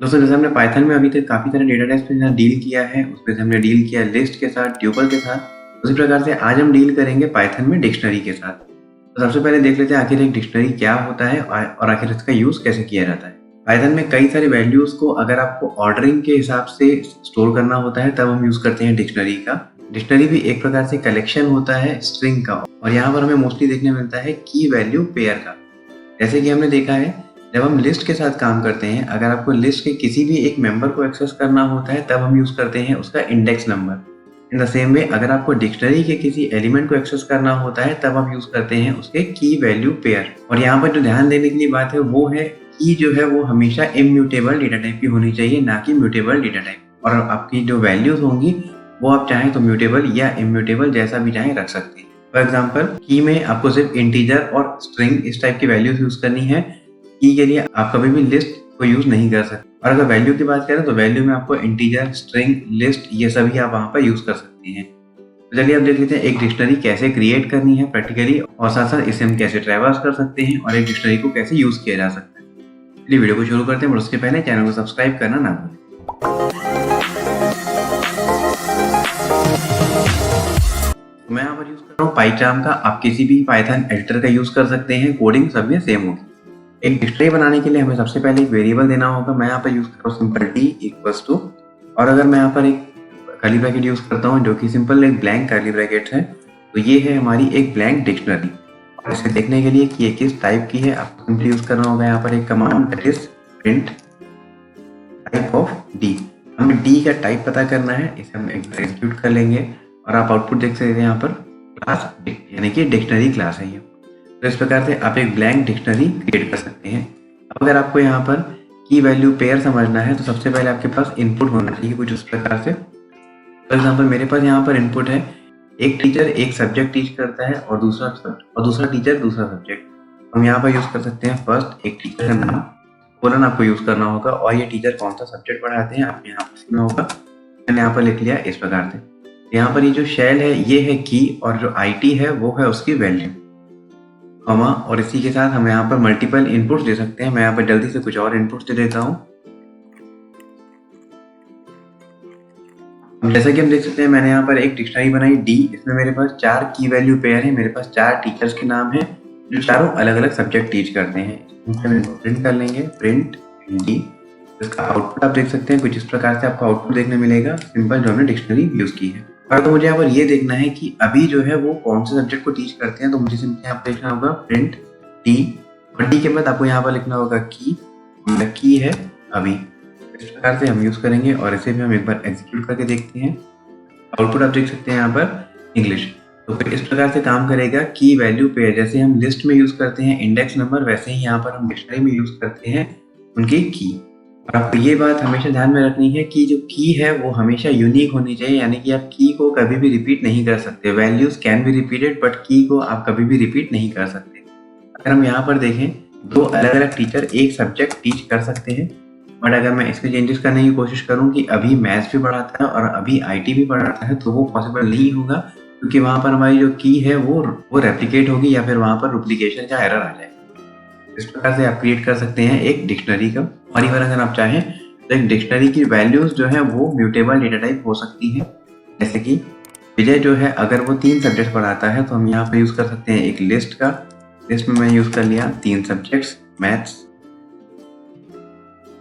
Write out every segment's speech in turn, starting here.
दोस्तों जैसे हमने पाइथन में अभी तक काफ़ी सारे डेटा टाइप्स के साथ डील किया है, उसमें से हमने डील किया लिस्ट के साथ, ट्यूपल के साथ। उसी प्रकार से आज हम डील करेंगे पाइथन में डिक्शनरी के साथ। तो सबसे पहले देख लेते हैं आखिर एक डिक्शनरी क्या होता है और आखिर इसका यूज़ कैसे किया जाता है। पाइथन में कई सारी वैल्यूज़ को अगर आपको ऑर्डरिंग के हिसाब से स्टोर करना होता है तब हम यूज़ करते हैं डिक्शनरी का। डिक्शनरी भी एक प्रकार से कलेक्शन होता है स्ट्रिंग का, और यहाँ पर हमें मोस्टली देखने मिलता है की वैल्यू पेयर का। जैसे कि हमने देखा है जब हम लिस्ट के साथ काम करते हैं, अगर आपको लिस्ट के किसी भी एक मेंबर को एक्सेस करना होता है तब हम यूज करते हैं उसका index number. In the same way अगर आपको डिक्शनरी के किसी एलिमेंट को एक्सेस करना होता है तब हम यूज करते हैं उसके की वैल्यू पेयर। और यहाँ पर जो ध्यान देने के लिए बात है वो है की जो है वो हमेशा इम्यूटेबल डेटा टाइप की होनी चाहिए, ना कि म्यूटेबल डेटा टाइप। और आपकी जो वैल्यूज होंगी वो आप चाहें तो म्यूटेबल या इम्यूटेबल जैसा भी चाहें रख सकते हैं। फॉर एग्जाम्पल की में आपको सिर्फ इंटीजर और स्ट्रिंग इस टाइप की वैल्यूज यूज करनी है। की के लिए आप कभी भी लिस्ट को यूज नहीं कर सकते। और अगर वैल्यू की बात करें तो वैल्यू में आपको इंटीजर, स्ट्रिंग, लिस्ट ये सभी आप वहां पर यूज कर सकते हैं। तो चलिए अब देख लेते हैं एक डिक्शनरी कैसे क्रिएट करनी है प्रैक्टिकली, और साथ साथ इसे हम कैसे ट्रैवर्स कर सकते हैं और एक डिक्शनरी को कैसे यूज किया जा सकता है। चलिए वीडियो को शुरू करते हैं, और उसके पहले चैनल को सब्सक्राइब करना ना भूलें। मैं यहाँ पर यूज कर रहा हूँ पाइचार्म का। आप किसी भी पाइथन एडिटर का यूज कर सकते हैं, कोडिंग सब में सेम होगी। एक डिक्शनरी बनाने के लिए हमें सबसे पहले एक वेरिएबल देना होगा। मैं यहाँ पर यूज कर रहा हूँ सिंपल डी इक्वल्स टू, और अगर मैं यहाँ पर एक कर्ली ब्रैकेट यूज करता हूँ जो कि सिंपल एक ब्लैंक कर्ली ब्रैकेट है, तो ये है हमारी एक ब्लैंक डिक्शनरी। और इसे देखने के लिए कि ये किस टाइप की है आपको सिंपली यूज करना होगा यहाँ पर एक command that is print type of D. हमें डी का टाइप पता करना है, इसे हम एग्जीक्यूट कर लेंगे और आप आउटपुट देख सकते हैं यहाँ पर क्लास यानी कि डिक्शनरी क्लास है ये। तो इस प्रकार से आप एक ब्लैंक डिक्शनरी क्रिएट कर सकते हैं। अब अगर आपको यहाँ पर की वैल्यू पेयर समझना है तो सबसे पहले आपके पास इनपुट होना चाहिए कुछ उस प्रकार से। फॉर एग्जाम्पल मेरे पास यहाँ पर इनपुट है, एक टीचर एक सब्जेक्ट टीच करता है और दूसरा टीचर दूसरा सब्जेक्ट। हम यहाँ पर यूज कर सकते हैं फर्स्ट एक टीचर का नाम, कोलन आपको यूज करना होगा, और ये टीचर कौन सा सब्जेक्ट पढ़ाते हैं आप यहाँ पर लिखना होगा। मैंने यहाँ पर लिख लिया इस प्रकार से। यहाँ पर ये जो शेल है ये है की, और जो आईटी है वो है उसकी वैल्यू, कॉमा, और इसी के साथ हम यहाँ पर मल्टीपल इनपुट्स दे सकते हैं। मैं यहाँ पर जल्दी से कुछ और इनपुट्स दे देता हूँ। जैसा कि हम देख सकते हैं मैंने यहाँ पर एक डिक्शनरी बनाई डी, इसमें मेरे पास 4 की वैल्यू पेयर है, मेरे पास 4 टीचर्स के नाम है जो चारों अलग अलग सब्जेक्ट टीच करते हैं। प्रिंट कर लेंगे प्रिंट डी। इसका आउटपुट आप देख सकते हैं कुछ इस प्रकार से आपको आउटपुट देखने मिलेगा, सिंपल जो हमने डिक्शनरी यूज की है। और तो मुझे यहाँ पर ये देखना है कि अभी जो है वो कौन से सब्जेक्ट को टीच करते हैं, तो मुझे सिंपल यहाँ पर लिखना होगा प्रिंट डी, और डी के बाद आपको यहाँ पर लिखना होगा की है अभी। इस प्रकार से हम यूज करेंगे और इसे भी हम एक बार एग्जीक्यूट करके देखते हैं। आउटपुट आप देख सकते हैं यहाँ पर इंग्लिश। तो फिर इस प्रकार से काम करेगा की वैल्यू पेयर। जैसे हम लिस्ट में यूज करते हैं इंडेक्स नंबर, वैसे ही यहाँ पर हम डिक्शनरी में यूज करते हैं उनकी की। और आपको ये बात हमेशा ध्यान में रखनी है कि जो की है वो हमेशा यूनिक होनी चाहिए, यानी कि आप की को कभी भी रिपीट नहीं कर सकते। Values can be repeated but की को आप कभी भी रिपीट नहीं कर सकते। अगर हम यहाँ पर देखें, 2 अलग अलग टीचर एक सब्जेक्ट टीच कर सकते हैं, बट अगर मैं इसमें चेंजेस करने की कोशिश करूँ कि अभी मैथ्स भी पढ़ाता है और अभी आईटी भी पढ़ाता है, तो वो पॉसिबल नहीं होगा, क्योंकि वहाँ पर हमारी जो की है वो रेप्लिकेट होगी या फिर वहाँ पर डुप्लीकेशन का एरर आ जाएगा। इस प्रकार से आप क्रिएट कर सकते हैं एक डिक्शनरी का। और इवन अगर आप चाहें तो एक डिक्शनरी की वैल्यूज जो है वो म्यूटेबल डेटा टाइप हो सकती है। जैसे कि विजय जो है अगर वो 3 सब्जेक्ट पढ़ाता है तो हम यहाँ पे यूज कर सकते हैं एक लिस्ट का। लिस्ट में मैं यूज कर लिया 3 सब्जेक्ट्स मैथ्स।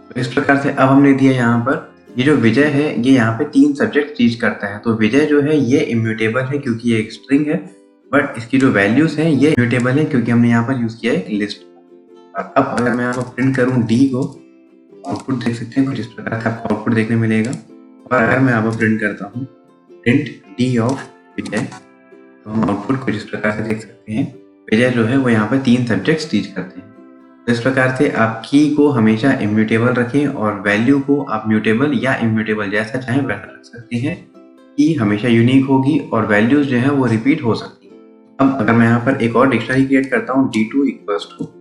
तो इस प्रकार से अब हमने दिया यहाँ पर ये जो विजय है ये यहाँ पे 3 सब्जेक्ट टीच करता है, तो विजय जो है ये इम्यूटेबल है क्योंकि ये एक स्ट्रिंग है, बट इसकी जो वैल्यूज है ये इम्यूटेबल है क्योंकि हमने यहाँ पर यूज किया है एक लिस्ट। अब अगर मैं आपको प्रिंट करूँ डी को, आउटपुट देख सकते हैं कुछ इस प्रकार का आपको आउटपुट देखने मिलेगा। और अगर मैं आपको प्रिंट करता हूँ प्रिंट डी ऑफ विजय, तो हम आउटपुट कुछ इस प्रकार से देख सकते हैं। विजय जो है वो यहाँ पर 3 सब्जेक्ट्स टीच करते हैं। तो इस प्रकार से आप की को हमेशा इम्यूटेबल रखें और वैल्यू को आप म्यूटेबल या इम्यूटेबल जैसा चाहें वैसा रख सकते हैं। की हमेशा यूनिक होगी और वैल्यूज जो है वो रिपीट हो सकती है। अब अगर मैं यहाँ पर एक और डिक्शनरी क्रिएट करता हूँ D2 इक्वल्स टू,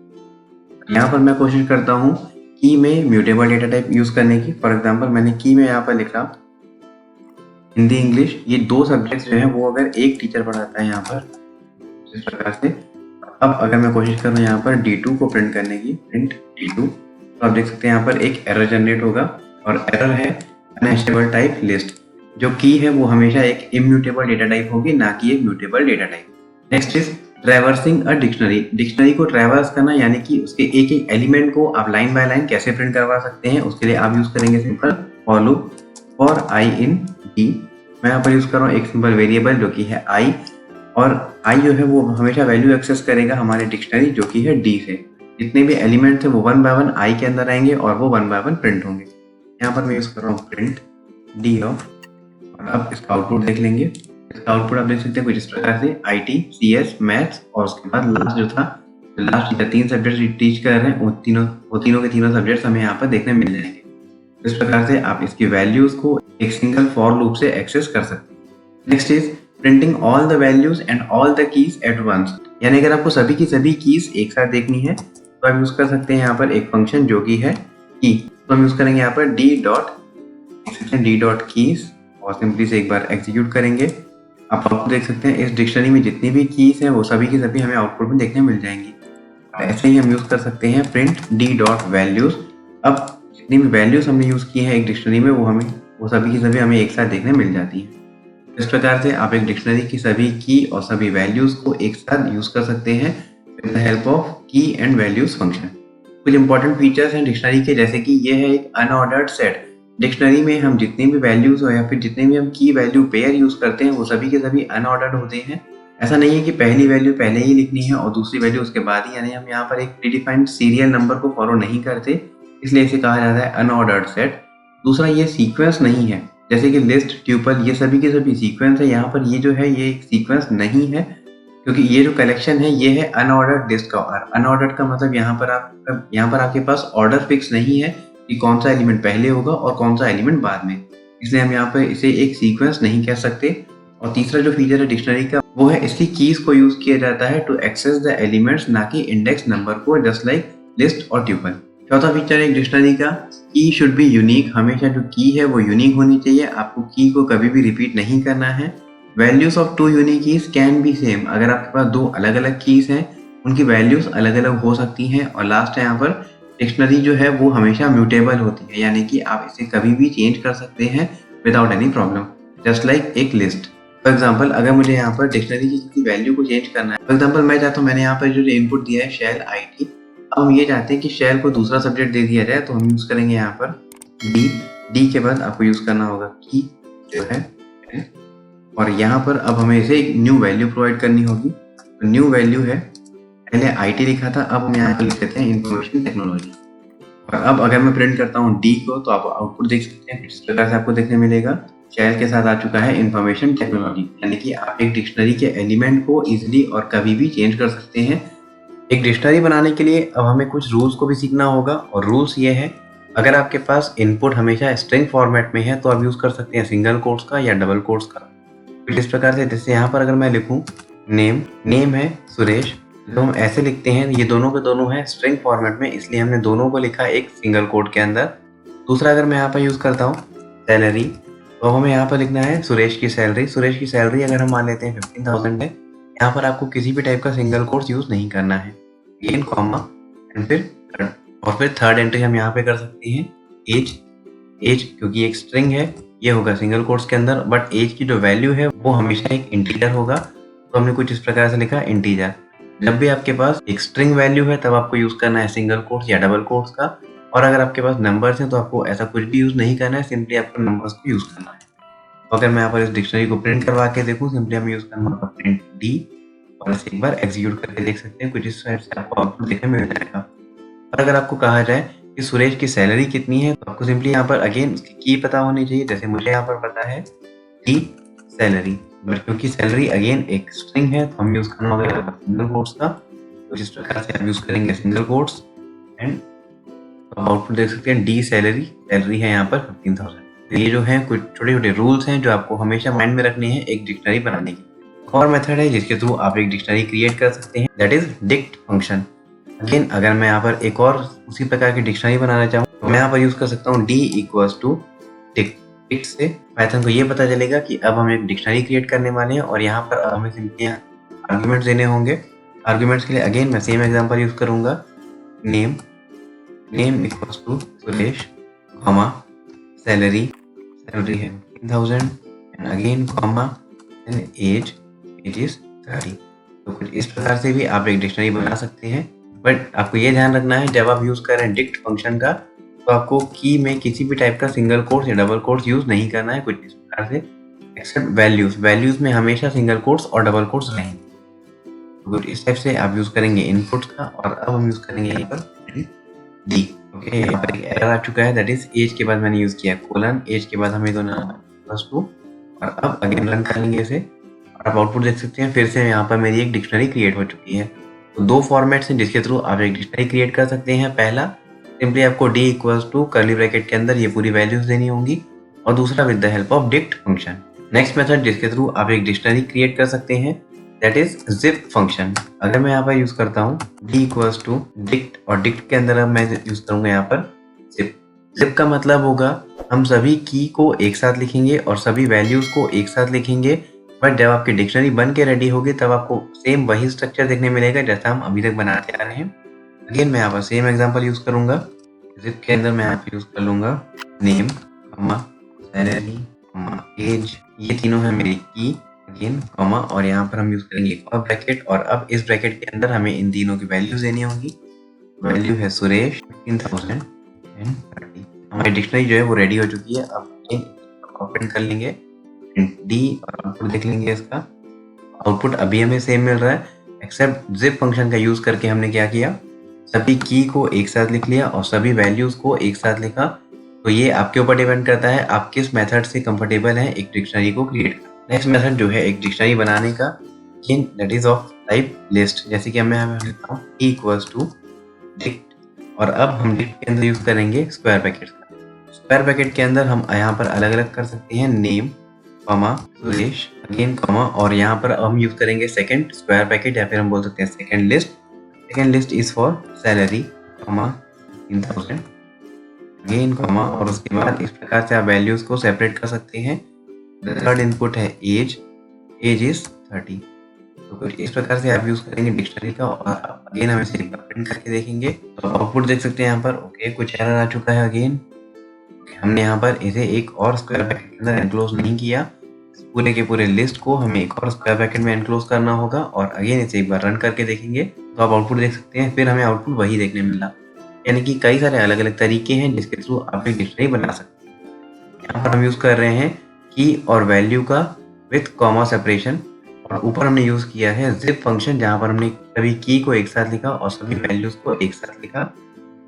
यहाँ पर मैं कोशिश करता हूँ की में म्यूटेबल डेटा टाइप यूज करने की। फॉर एग्जाम्पल मैंने की में यहाँ पर लिखा हिंदी इंग्लिश, ये 2 सब्जेक्ट्स जो है वो अगर एक टीचर पढ़ाता है यहाँ पर इस प्रकार से। अब अगर मैं कोशिश करूँ यहाँ पर D2 को प्रिंट करने की, प्रिंट D2, तो आप देख सकते हैं यहाँ पर एक एरर जनरेट होगा और एरर है अनहैशेबल टाइप लिस्ट। जो की है वो हमेशा एक इम्यूटेबल डेटा टाइप होगी, ना कि एक mutable data type. Next is traversing a dictionary. Dictionary को ट्रैवर्स करना यानी कि उसके एक एक एलिमेंट को आप लाइन बाय लाइन कैसे प्रिंट करवा सकते हैं, उसके लिए आप यूज करेंगे simple for loop for I in D. मैं यहाँ पर यूज कर रहा हूँ एक सिंपल वेरिएबल जो कि है आई, और आई जो है वो हमेशा वैल्यू एक्सेस करेगा हमारे डिक्शनरी जो कि है डी से। जितने भी एलिमेंट थे वो वन बाय वन आई के अंदर आएंगे और वो वन बाय वन प्रिंट होंगे। यहाँ पर मैं यूज कर रहा हूँ प्रिंट डी ऑफ, और अब इसका आउटपुट देख लेंगे। इसका आउटपुट आप देख सकते हैं कुछ इस प्रकार से IT CS मैथ्स, और उसके बाद लास्ट जो था, लास्ट 3 सब्जेक्ट टीच कर रहे हैं वो तीनों के तीनों सब्जेक्ट्स हमें यहाँ पर देखने मिल जाएंगे। इस प्रकार से आप इसकी वैल्यूज को एक सिंगल फॉर लूप से एक्सेस कर सकते हैं। Next is printing all the values and all the keys at once. यानी अगर आपको सभी की सभी कीज एक साथ देखनी है तो आप यूज कर सकते हैं यहाँ पर एक फंक्शन जो कि है की। तो हम यूज करेंगे यहाँ पर डी डॉट कीज, और सिंपली से एक बार एग्जीक्यूट करेंगे। आप आउटपुट देख सकते हैं इस डिक्शनरी में जितनी भी कीज हैं वो सभी की सभी हमें आउटपुट में देखने मिल जाएंगी। ऐसे ही हम यूज कर सकते हैं प्रिंट डी डॉट वैल्यूज। अब जितनी भी वैल्यूज हमने यूज की हैं एक डिक्शनरी में वो सभी की सभी हमें एक साथ देखने मिल जाती हैं। इस प्रकार से आप एक डिक्शनरी की सभी की और सभी वैल्यूज को एक साथ यूज कर सकते हैं विद द हेल्प ऑफ की एंड वैल्यूज फंक्शन। कुछ इंपॉर्टेंट फीचर्स हैं डिक्शनरी के, जैसे कि ये है एक अनऑर्डर्ड सेट। डिक्शनरी में हम जितनी भी वैल्यूज हो या फिर जितने भी हम की वैल्यू पेयर यूज करते हैं वो सभी के सभी अनऑर्डर्ड होते हैं। ऐसा नहीं है कि पहली वैल्यू पहले ही लिखनी है और दूसरी वैल्यू उसके बाद ही, यानी हम यहाँ पर एक प्रीडिफाइंड सीरियल नंबर को फॉलो नहीं करते, इसलिए इसे कहा जाता है अनऑर्डर्ड सेट। दूसरा, ये सीक्वेंस नहीं है, जैसे कि लिस्ट, ट्यूपल, ये सभी के सभी सीक्वेंस है। यहाँ पर ये जो है ये एक सीक्वेंस नहीं है, क्योंकि ये जो कलेक्शन है ये है अनऑर्डर्ड लिस्ट का। और अनऑर्डर्ड का मतलब यहाँ पर आपके पास ऑर्डर फिक्स नहीं है कि कौन सा एलिमेंट पहले होगा और कौन सा एलिमेंट बाद में, इसलिए हम यहाँ पर इसे एक सीक्वेंस नहीं कह सकते। और तीसरा जो फीचर है डिक्शनरी का वो है इसकी कीज को यूज किया जाता है टू एक्सेस द एलिमेंट्स, ना कि इंडेक्स नंबर को, जस्ट लाइक लिस्ट और ट्यूपल। चौथा फीचर है डिक्शनरी का की शुड बी यूनिक। हमेशा जो की है वो यूनिक होनी चाहिए, आपको की को कभी भी रिपीट नहीं करना है। Values of two unique keys can be same. अगर आपके पास दो अलग अलग कीज हैं उनकी वैल्यूज अलग अलग हो सकती हैं। और लास्ट है यहाँ पर डिक्शनरी जो है वो हमेशा म्यूटेबल होती है, यानी कि आप इसे कभी भी चेंज कर सकते हैं without any problem, just like एक लिस्ट। फॉर एग्जाम्पल, अगर मुझे यहाँ पर डिक्शनरी की किसी वैल्यू को चेंज करना है, फॉर एग्जाम्पल मैं चाहता हूँ, मैंने यहाँ पर जो इनपुट दिया है शैल IT, अब हम ये चाहते हैं कि शैल को दूसरा सब्जेक्ट दे दिया जाए, तो हम यूज करेंगे यहाँ पर डी के बाद आपको यूज करना होगा की जो है, और यहाँ पर अब हमें इसे एक न्यू वैल्यू प्रोवाइड करनी होगी। तो न्यू वैल्यू है, पहले IT लिखा था, अब हम यहाँ पर लिख देते हैं इंफॉर्मेशन टेक्नोलॉजी। और अब अगर मैं प्रिंट करता हूँ डी को तो आप आउटपुट देख सकते हैं इस प्रकार से आपको देखने मिलेगा। शैल के साथ आ चुका है इंफॉर्मेशन टेक्नोलॉजी, यानी कि आप एक डिक्शनरी के एलिमेंट को इजीली और कभी भी चेंज कर सकते हैं। एक डिक्शनरी बनाने के लिए अब हमें कुछ रूल्स को भी सीखना होगा, और रूल्स ये है, अगर आपके पास इनपुट हमेशा स्ट्रिंग फॉर्मेट में है तो आप यूज कर सकते हैं सिंगल कोट्स का या डबल कोट्स का। इस प्रकार से, जैसे यहाँ पर अगर मैं लिखूं नेम है सुरेश, तो हम ऐसे लिखते हैं, ये दोनों के दोनों है स्ट्रिंग फॉर्मेट में, इसलिए हमने दोनों को लिखा एक सिंगल कोट के अंदर। दूसरा, अगर मैं यहाँ पर यूज करता हूँ सैलरी, तो हमें यहाँ पर लिखना है सुरेश की सैलरी। सुरेश की सैलरी अगर हम मान लेते हैं 15,000 है, यहाँ पर आपको किसी भी टाइप का सिंगल कोट्स यूज नहीं करना है, इन कॉमा एंड फिर थर्ड एंट्री हम यहाँ पे कर सकते हैं एज, क्योंकि एक स्ट्रिंग है, ये होगा सिंगल कोट्स के अंदर, बट एज की जो वैल्यू है वो हमेशा एक इंटीजर होगा, तो हमने कुछ इस प्रकार से लिखा इंटीजर। जब भी आपके पास एक स्ट्रिंग वैल्यू है तब आपको यूज करना है सिंगल कोट्स या डबल कोट्स का, और अगर आपके पास नंबर्स हैं तो आपको ऐसा कुछ भी यूज नहीं करना है, सिंपली आपको नंबर्स को यूज करना है। तो अगर मैं यहाँ पर इस डिक्शनरी को प्रिंट करवा के देखूँ, सिंपली हम यूज करना होगा प्रिंट डी, और इसे एक बार एग्जीक्यूट करके देख सकते हैं, कुछ इस साइड से आपको आउटपुट देखने मिल जाएगा। और अगर आपको कहा जाए कि सुरेश की सैलरी कितनी है, तो आपको सिंपली यहाँ पर अगेन उसकी की पता होनी चाहिए, जैसे मुझे यहाँ पर पता है की सैलरी, बट क्योंकि सैलरी अगेन एक स्ट्रिंग है तो हम यूज करना होगा सिंगल कोट्स का, तो इस प्रकार से हम यूज करेंगे सिंगल कोट्स एंड आउटपुट देख सकते हैं डी सैलरी है यहाँ पर 15,000। ये जो है कुछ छोटे छोटे रूल्स हैं जो आपको हमेशा माइंड में रखने हैं एक डिक्शनरी बनाने की। और मेथड है जिसके थ्रू आप एक डिक्शनरी क्रिएट कर सकते हैं, that is dict function. Again अगर मैं यहाँ पर एक और उसी प्रकार की डिक्शनरी बनाना चाहूँ तो मैं यहाँ पर यूज कर सकता हूँ डी इक्वल्स टू डिक्ट से पाइथन को ये पता चलेगा कि अब हम एक डिक्शनरी क्रिएट करने वाले हैं, और यहाँ पर हमें सिंपली आर्ग्यूमेंट्स देने होंगे। आर्ग्यूमेंट्स के लिए अगेन मैं सेम एग्जांपल यूज करूंगा, name name equals to Suresh, comma salary है 15,000 and again comma and age is 30। तो कुछ इस प्रकार से भी आप एक डिक्शनरी बना सकते हैं। बट आपको ये ध्यान रखना है, जब आप यूज कर रहे हैं डिक्ट फंक्शन का, तो आपको की में किसी भी टाइप का सिंगल कोट्स या डबल कोट्स यूज नहीं करना है कुछ इस प्रकार से, एक्सेप्ट वैल्यूज में हमेशा सिंगल कोट्स और डबल कोट्स रहेंगे। तो इस टाइप से आप यूज करेंगे इनपुट्स का। और अब हम यूज करेंगे यहाँ पर डी। ओके, यहाँ पर एक एरर आ चुका है, दैट इज एज के बाद मैंने यूज किया कोलन, एज के बाद हमें दोनों +2। और अब अगेन रन करेंगे इसे और आप आउटपुट देख सकते हैं। फिर से यहाँ पर मेरी एक डिक्शनरी क्रिएट हो चुकी है। तो दो फॉर्मेट्स हैं जिसके थ्रू आप एक डिक्शनरी क्रिएट कर सकते हैं। पहला, सिंपली आपको D equals to curly bracket के अंदर ये पूरी वैल्यूज देनी होंगी, और दूसरा with the help of dict function. Next method जिसके थ्रू आप एक डिक्शनरी क्रिएट कर सकते हैं, दैट इज जिप फंक्शन। अगर मैं यहाँ पर यूज करता हूँ डी इक्वल्स टू डिक्ट, और डिक्ट के अंदर अब मैं यूज करूंगा यहाँ पर जिप। जिप का मतलब होगा हम सभी की को एक साथ लिखेंगे और सभी वैल्यूज को एक साथ लिखेंगे। बट जब आपकी डिक्शनरी बन के रेडी होगी तब आपको सेम वही स्ट्रक्चर देखने मिलेगा जैसा हम अभी तक बनाते आ रहे हैं। अगेन मैं यहाँ पर सेम एग्जांपल यूज करूंगा। जिप के अंदर मैं यहाँ पे यूज कर लूंगा नेम, सैलरी, एज, ये तीनों है मेरी की, अगेन कॉमा, और यहाँ पर हम यूज करेंगे एक और ब्रैकेट। और अब इस ब्रैकेट के अंदर हमें इन तीनों की वैल्यूज देनी होंगी। वैल्यू है सुरेश 15,000 एंड 30। हमारी डिक्शनरी जो है वो रेडी हो चुकी है। अब प्रिंट कर लेंगे डी और आउटपुट देख लेंगे। इसका आउटपुट अभी हमें सेम मिल रहा है, एक्सेप्ट जिप फंक्शन का यूज करके हमने क्या किया, सभी की को एक साथ लिख लिया और सभी वैल्यूज को एक साथ लिखा। तो ये आपके ऊपर डिपेंड करता है आप किस मेथड से कंफर्टेबल हैं एक डिक्शनरी को क्रिएट करना। नेक्स्ट मेथड जो है एक डिक्शनरी बनाने का, that is of type list. जैसे कि मैं लिखता हूँ ई इक्वल्स टू डिक्ट, और अब हम डिक्ट के अंदर यूज करेंगे स्क्वायर ब्रैकेट का। स्क्वायर ब्रैकेट के अंदर हम यहाँ पर अलग अलग कर सकते हैं name, comma Suresh, again comma, और यहाँ पर हम यूज करेंगे सेकंड स्क्वायर ब्रैकेट, या फिर हम बोल सकते हैं second list. Second list is for salary, comma 15,000, again comma, और उसके बाद इस प्रकार से आप वैल्यूज को सेपरेट कर सकते हैं। थर्ड इनपुट है एज, एज इज 30। तो कुछ इस प्रकार से आप यूज करेंगे डिक्शनरी का। और अगेन हम इसे प्रिंट करके देखेंगे तो आउटपुट देख सकते हैं यहाँ पर। ओके, कुछ एरर आ चुका है। अगेन हमने यहाँ पर इसे एक और स्क्वायर ब्रैकेट के अंदर एनक्लोज नहीं किया, पूरे के पूरे लिस्ट को हमें एक और स्क्वायर ब्रैकेट में एनक्लोज करना होगा। और अगेन इसे एक बार रन करके देखेंगे तो आप आउटपुट देख सकते हैं। फिर हमें आउटपुट वही देखने मिला, यानी कि कई सारे अलग अलग तरीके हैं जिसके थ्रू आप एक डिक्शनरी बना सकते हैं। यहाँ पर हम यूज कर रहे हैं की और वैल्यू का विथ कॉमा सेपरेशन, और ऊपर हमने यूज किया है जिप फंक्शन, जहाँ पर हमने सभी की को एक साथ लिखा और सभी वैल्यूज को एक साथ लिखा।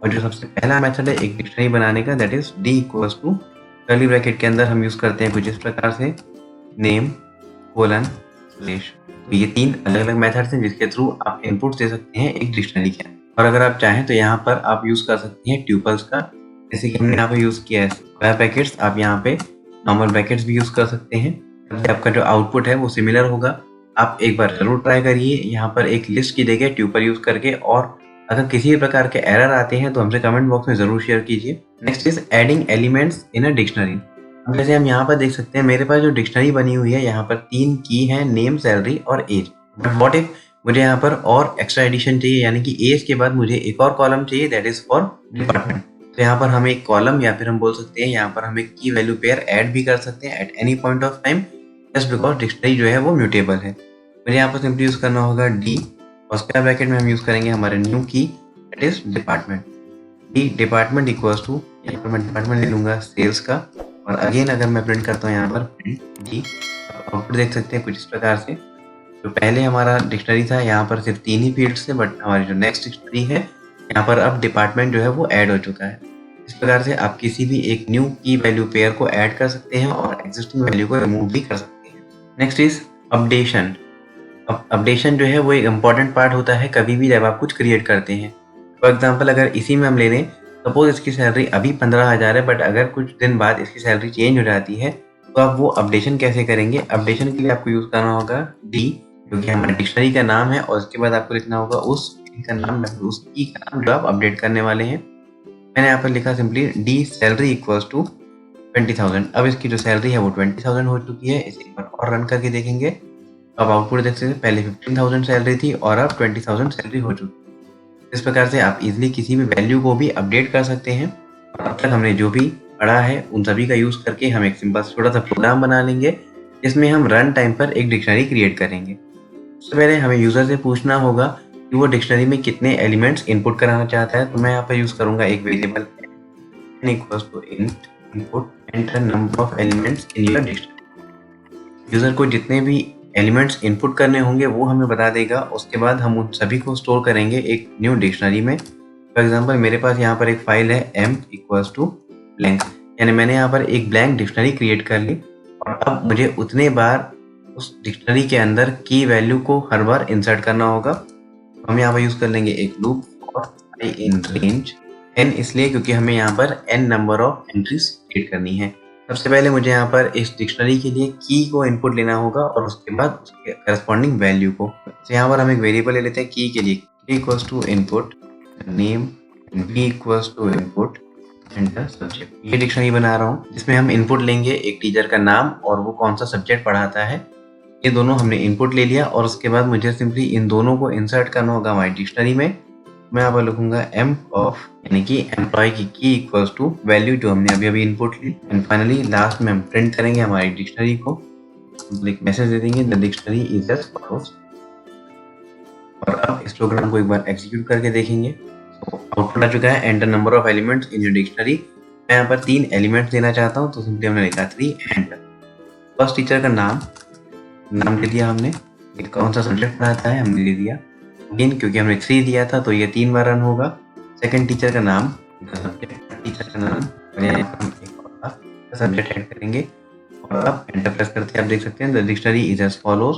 और जो सबसे पहला मेथड है एक डिक्शनरी बनाने का, that is D equals to curly bracket के अंदर हम यूज करते हैं कुछ इस प्रकार से नेम, कोलन, सुरेश। तो ये तीन अलग अलग मेथड्स हैं जिसके थ्रू आप इनपुट दे सकते हैं एक डिक्शनरी के अंदर। और अगर आप चाहें तो यहाँ पर आप यूज कर सकते हैं ट्यूपल्स का, जैसे कि हमने यहाँ पे यूज किया है स्क्वायर ब्रैकेट्स। आप यहाँ पे नॉर्मल ब्रैकेट्स भी यूज कर सकते हैं, आपका जो आउटपुट है वो सिमिलर होगा। आप एक बार जरूर ट्राई करिए यहाँ पर एक लिस्ट की जगह ट्यूपल यूज करके। और अगर किसी भी प्रकार के एरर आते हैं तो हमसे कमेंट बॉक्स में जरूर शेयर कीजिए। Next is adding elements in a dictionary. जैसे हम यहाँ पर देख सकते हैं मेरे पास जो डिक्शनरी बनी हुई है, यहाँ पर 3 की है, नेम, सैलरी और एज। बट व्हाट इफ मुझे यहाँ पर और एक्स्ट्रा एडिशन चाहिए, यानी कि एज के बाद मुझे एक और कॉलम चाहिए, दैट इज फॉर डिपार्टमेंट। तो यहाँ पर हम एक कॉलम, या फिर हम बोल सकते हैं यहाँ पर हम एक की वैल्यू पेयर ऐड भी कर सकते हैं at any point of time, just because dictionary जो है वो म्यूटेबल है। मुझे यहाँ पर सिंपली यूज करना होगा डी, और स्क्वायर ब्रैकेट में हम यूज करेंगे हमारे new key, that is department. D department equals to, यहाँ पर मैं डिपार्टमेंट ले लूंगा सेल्स का। और अगेन अगर मैं प्रिंट करता हूँ यहाँ पर प्रिंट डी, आउटपुट देख सकते हैं कुछ इस प्रकार से। जो पहले हमारा डिक्शनरी था यहाँ पर सिर्फ 3 ही फील्ड्स थे, बट हमारी जो नेक्स्ट डिक्शनरी है यहाँ पर अब डिपार्टमेंट जो है वो ऐड हो चुका है। इस प्रकार से आप किसी भी एक न्यू की वैल्यू पेयर को ऐड कर सकते हैं और एग्जिस्टिंग वैल्यू को रिमूव भी कर सकते हैं। Next is updation. अपडेशन जो है वो एक इम्पॉर्टेंट पार्ट होता है कभी भी जब आप कुछ क्रिएट करते हैं। फॉर एग्जाम्पल अगर इसी में हम ले लें, सपोज इसकी सैलरी अभी 15,000 है, बट अगर कुछ दिन बाद इसकी सैलरी चेंज हो जाती है, तो आप वो अपडेशन कैसे करेंगे। अपडेशन के लिए आपको यूज करना होगा डी, जो कि हमारे डिक्शनरी का नाम है, और उसके बाद आपको लिखना होगा उस का नाम, उस की का नाम जो आप अपडेट करने वाले हैं। मैंने यहाँ पर लिखा simply D salary equals to 20,000। अब इसकी जो सैलरी है वो 20,000 हो चुकी है। इसे एक बार और रन करके देखेंगे, अब आउटपुट देख सकते हैं पहले 15,000 सैलरी थी और अब 20,000 सैलरी हो चुकी है। इस प्रकार से आप इजीली किसी भी वैल्यू को भी अपडेट कर सकते हैं। अब तक हमने जो भी पढ़ा है उन सभी का यूज़ करके हम एक सिंपल छोटा सा प्रोग्राम बना लेंगे, जिसमें हम रन टाइम पर एक डिक्शनरी क्रिएट करेंगे। सबसे पहले हमें यूज़र से पूछना होगा कि वो डिक्शनरी में कितने एलिमेंट्स इनपुट कराना चाहता है। तो मैं यहाँ पर यूज़ करूँगा एक variable n equals to int input enter number of elements in your dictionary। User को जितने भी एलिमेंट्स इनपुट करने होंगे वो हमें बता देगा। उसके बाद हम उन सभी को स्टोर करेंगे एक न्यू डिक्शनरी में। फॉर एग्जांपल मेरे पास यहाँ पर एक फाइल है m इक्वल्स टू ब्लैंक, यानी मैंने यहाँ पर एक ब्लैंक डिक्शनरी क्रिएट कर ली और अब मुझे उतने बार उस डिक्शनरी के अंदर की वैल्यू को हर बार इंसर्ट करना होगा। हम यहाँ पर यूज कर लेंगे एक loop for i in range n, इसलिए क्योंकि हमें यहाँ पर n number of entries create करनी है। सबसे पहले मुझे यहाँ पर इस डिक्शनरी के लिए की को इनपुट लेना होगा और उसके बाद उसके करस्पॉन्डिंग वैल्यू को। तो यहाँ पर हम एक वेरिएबल ले लेते हैं की के लिए, k equals to input name b equals to input enter subject. ये डिक्शनरी बना रहा हूँ जिसमें हम इनपुट लेंगे एक टीचर का नाम और वो कौन सा सब्जेक्ट पढ़ाता है। ये दोनों हमने इनपुट ले लिया और उसके बाद मुझे सिंपली इन दोनों को इंसर्ट करना होगा हमारी डिक्शनरी में। मैं यहाँ पर लिखूंगा m ऑफ यानी कि एम्प्लॉय की इक्वल्स टू वैल्यू जो हमने अभी अभी इनपुट ली, एंड फाइनली लास्ट में हम प्रिंट करेंगे हमारी डिक्शनरी को। एक मैसेज दे देंगे the dictionary is as follows. और अब इस प्रोग्राम को एक बार एग्जीक्यूट करके देखेंगे तो आउटपुट आ चुका है enter number of elements in your dictionary. मैं यहाँ पर 3 एलिमेंट्स देना चाहता हूँ तो सिंपली हमने लिखा 3 एंटर। फर्स्ट टीचर का नाम दे दिया हमने, ये कौन सा सब्जेक्ट पढ़ाता है हमने दे दिया अगेन, क्योंकि हमने 3 दिया था तो ये 3 बार रन होगा। सेकंड टीचर का नाम, सब्जेक्ट टीचर का नाम, हम एक और सब्जेक्ट ऐड करेंगे और अब एंटर प्रेस करते हैं आप देख सकते हैं the dictionary is as follows.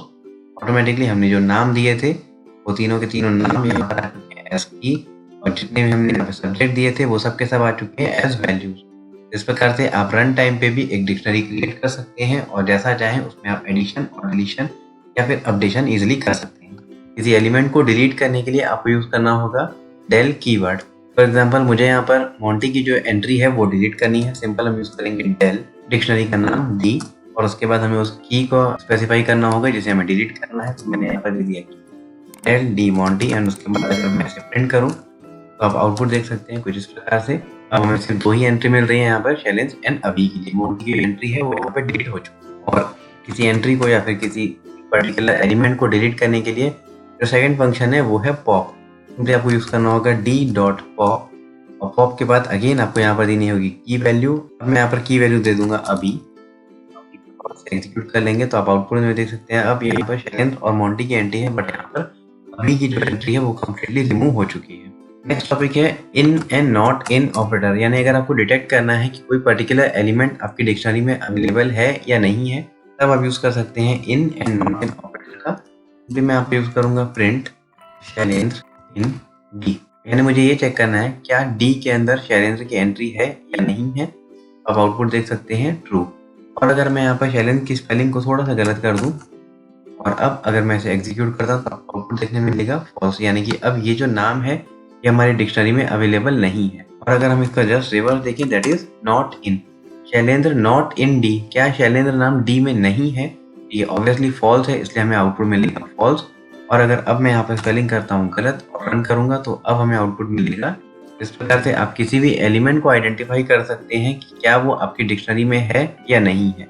Automatically हमने जो नाम दिए थे वो तीनों के तीनों नाम यहाँ पर आ चुके हैं एज की, और जितने भी हमने यहाँ पे सब्जेक्ट दिए थे वो सब के सब आ चुके हैं एज वैल्यूज। इस प्रकार से आप रन टाइम पे भी एक डिक्शनरी क्रिएट कर सकते हैं और जैसा चाहें उसमें आप एडिशन और डिलीशन या फिर अपडेशन इजीली कर सकते हैं। किसी एलिमेंट को डिलीट करने के लिए आपको यूज करना होगा del कीवर्ड। फॉर एग्जांपल मुझे यहाँ पर मोंटी की जो एंट्री है वो डिलीट करनी है, सिंपल हम यूज करेंगे del डिक्शनरी का नाम d और उसके बाद हमें उस की को स्पेसिफाई करना होगा जिसे हमें डिलीट करना है। तो मैंने यहाँ पर दे दिया del d मोंटी एंड उसके बाद अगर मैं इसे प्रिंट करूँ तो आप आउटपुट देख सकते हैं कुछ इस प्रकार से। अब हमें सिर्फ 2 ही एंट्री मिल रही है यहाँ पर शैलेंद्र एंड अभी के लिए। मोंटी की एंट्री है वो यहाँ पर डिलीट हो चुकी है और किसी एंट्री को या फिर किसी पर्टिकुलर एलिमेंट को डिलीट करने के लिए जो सेकंड फंक्शन है वो है पॉप। सिंपली आपको यूज करना होगा d.pop और पॉप के बाद अगेन आपको यहाँ पर देनी होगी की वैल्यू। अब मैं यहाँ पर की वैल्यू दे दूंगा अभी एग्जीक्यूट कर लेंगे तो आप आउटपुट में देख सकते हैं अब यहाँ पर शैलेंद्र और मोंटी की एंट्री है, बट यहाँ पर अभी की जो एंट्री है वो कम्प्लीटली रिमूव हो चुकी है। नेक्स्ट टॉपिक है in and not in operator, यानी अगर आपको डिटेक्ट करना है कि कोई पर्टिकुलर एलिमेंट आपकी डिक्शनरी में अवेलेबल है या नहीं है तब आप यूज कर सकते हैं in and not in operator का। भी मैं आप यूज करूंगा प्रिंट शैलेंद्र इन डी, यानी मुझे ये चेक करना है क्या डी के अंदर शैलेंद्र की एंट्री है या नहीं है। अब आउटपुट देख सकते हैं ट्रू। और अगर मैं यहाँ पर शैलेंद्र की स्पेलिंग को थोड़ा सा गलत कर दूं और अब अगर मैं इसे एग्जीक्यूट करता हूँ तो आउटपुट देखने में मिलेगा फॉल्स, यानी कि अब ये जो नाम है ये हमारी डिक्शनरी में अवेलेबल नहीं है। और अगर हम इसका जस्ट रिवर्स देखें that is not in Shailendra not in D, क्या शैलेंद्र नाम डी में नहीं है, ये ऑब्वियसली फॉल्स है इसलिए हमें आउटपुट मिलेगा फॉल्स। और अगर अब मैं यहाँ पर स्पेलिंग करता हूँ गलत और रन करूंगा तो अब हमें आउटपुट मिलेगा। इस प्रकार से आप किसी भी एलिमेंट को आइडेंटिफाई कर सकते हैं कि क्या वो आपकी डिक्शनरी में है या नहीं है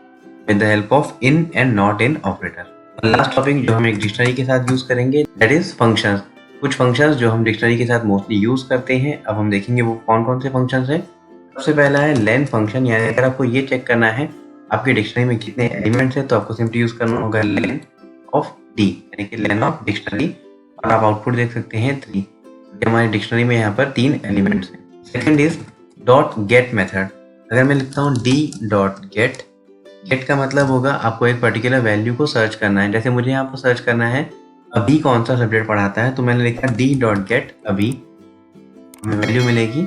with the help of in and not in operator. Last topic जो हम एक डिक्शनरी के साथ यूज करेंगे दैट इज फंक्शंस। कुछ फंक्शंस जो हम डिक्शनरी के साथ मोस्टली यूज करते हैं, अब हम देखेंगे वो कौन कौन से फंक्शंस हैं। सबसे पहला है लेन फंक्शन, यानी अगर आपको ये चेक करना है आपकी डिक्शनरी में कितने एलिमेंट्स हैं तो आपको सिंपली यूज करना होगा लेन ऑफ डी, यानी कि लेन ऑफ डिक्शनरी, और आप आउटपुट देख सकते हैं 3। हमारी डिक्शनरी में यहाँ पर 3 एलिमेंट्स हैं। Second is dot get method. अगर मैं लिखता हूँ डी डॉट गेट, गेट का मतलब होगा आपको एक पर्टिकुलर वैल्यू को सर्च करना है। जैसे मुझे यहाँ पर सर्च करना है अभी कौन सा सब्जेक्ट पढ़ाता है तो मैंने लिखा डी डॉट गेट अभी, हमें वैल्यू मिलेगी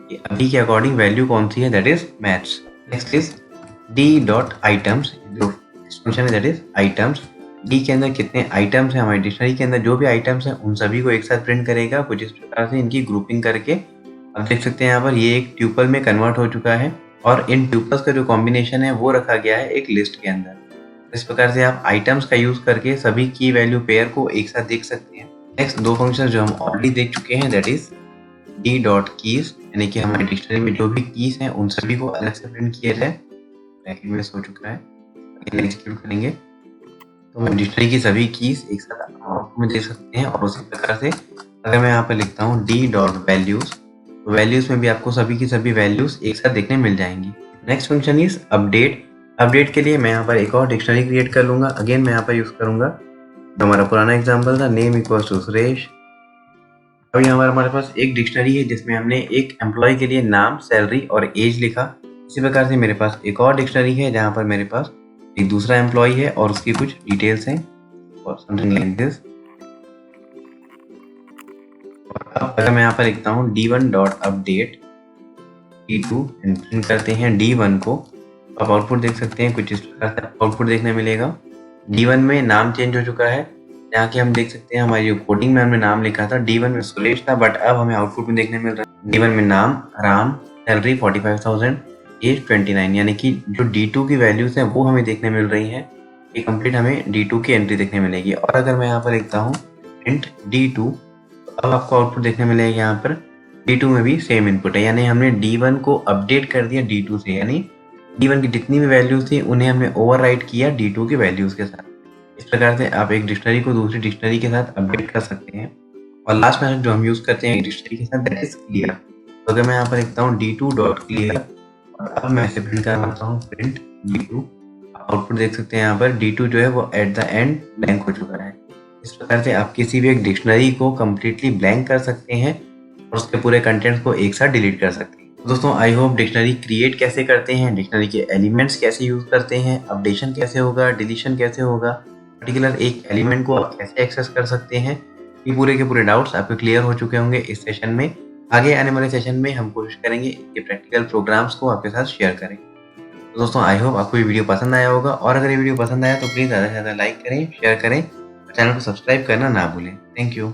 कि अभी के अकॉर्डिंग वैल्यू कौन सी है that is maths. Next is D dot items, जो फंक्शन है दैट इज आइटम्स। डी के अंदर कितने आइटम्स हैं, हमारी डिक्शनरी के अंदर जो भी आइटम्स हैं उन सभी को एक साथ प्रिंट करेगा कुछ इस प्रकार से इनकी ग्रुपिंग करके। आप देख सकते हैं यहाँ पर ये एक ट्यूपल में कन्वर्ट हो चुका है और इन ट्यूपल्स का जो कॉम्बिनेशन है वो रखा गया है एक लिस्ट के अंदर। इस प्रकार से आप आइटम्स का यूज करके सभी की वैल्यू पेयर को एक साथ देख सकते हैं। नेक्स्ट दो फंक्शन जो हम ऑलरेडी देख चुके हैं, that is D dot keys, यानी कि हमारे डिक्शनरी में जो भी कीज हैं उन सभी को अलग से प्रिंट किया जाए। ब्रैकेट में हो चुका है, एग्जीक्यूट करेंगे तो हम डिक्शनरी की सभी कीज एक साथ आउटपुट में दे सकते हैं। और उसी प्रकार से अगर मैं यहाँ पर लिखता हूँ डी डॉट वैल्यूज, तो वैल्यूज में भी आपको सभी की सभी वैल्यूज एक साथ देखने मिल जाएंगी। Next function is update. Update के लिए मैं यहाँ पर एक और डिक्शनरी क्रिएट कर लूंगा। अगेन मैं यहाँ पर यूज करूंगा हमारा पुराना एग्जाम्पल था, नेम इक्वल्स टू सुरेश। अब यहाँ पर हमारे पास एक डिक्शनरी है जिसमें हमने एक एम्प्लॉय के लिए नाम, सैलरी और एज लिखा। इसी प्रकार से मेरे पास एक और डिक्शनरी है जहाँ पर मेरे पास एक दूसरा एम्प्लॉय है और उसकी कुछ डिटेल्स हैं और समथिंग लाइक दिस। अगर मैं यहाँ पर लिखता हूँ d1 dot update d2 and print करते हैं d1 को, आप आउटपुट देख सकते हैं कुछ इस प्रकार से आउटपुट देखने मिलेगा। d1 में नाम चेंज हो चुका है, यहाँ के हम देख सकते हैं हमारी जो कोडिंग में हमने नाम लिखा था d1 में सुरेश था, बट अब हमें आउटपुट में देखने मिल रहा है d1 में नाम राम, सैलरी 45,000, एज 29, यानी कि जो d2 की वैल्यूज हैं वो हमें देखने मिल रही हैं। ये कंप्लीट हमें d2 की एंट्री देखने मिलेगी। और अगर मैं यहाँ पर लिखता हूँ प्रिंट d2, अब आपको आउटपुट देखने मिलेगा यहाँ पर D2 में भी सेम इनपुट है, यानी हमने D1 को अपडेट कर दिया D2 से, यानी D1 की जितनी भी वैल्यूज थी उन्हें हमने ओवरराइट किया D2 की वैल्यूज के साथ। इस प्रकार से आप एक डिक्शनरी को दूसरी डिक्शनरी के साथ अपडेट कर सकते हैं। और लास्ट मेथड जो हम यूज करते हैं डिक्शनरी के साथ, दैट इज क्लियर। तो अगर मैं यहाँ पर लिखता हूँ D2 डॉट क्लियर और अब मैं इसे प्रिंट करवाता हूँ प्रिंट D2, आउटपुट देख सकते हैं यहाँ पर D2 जो है वो एट द एंड ब्लैंक हो चुका है। इस प्रकार से आप किसी भी एक डिक्शनरी को कम्प्लीटली ब्लैंक कर सकते हैं और उसके पूरे कंटेंट्स को एक साथ डिलीट कर सकते हैं। तो दोस्तों आई होप डिक्शनरी क्रिएट कैसे करते हैं, डिक्शनरी के एलिमेंट्स कैसे यूज करते हैं, अपडेशन कैसे होगा, डिलीशन कैसे होगा, पर्टिकुलर एक एलिमेंट को आप कैसे एक्सेस कर सकते हैं, ये पूरे के पूरे डाउट्स आपके क्लियर हो चुके होंगे इस सेशन में। आगे आने वाले सेशन में हम कोशिश करेंगे कि प्रैक्टिकल प्रोग्राम्स को आपके साथ शेयर करें। तो दोस्तों आई होप आपको ये वीडियो पसंद आया होगा, और अगर ये वीडियो पसंद आया तो प्लीज़ ज़्यादा से ज़्यादा लाइक करें, शेयर करें, चैनल को सब्सक्राइब करना ना भूलें। Thank you.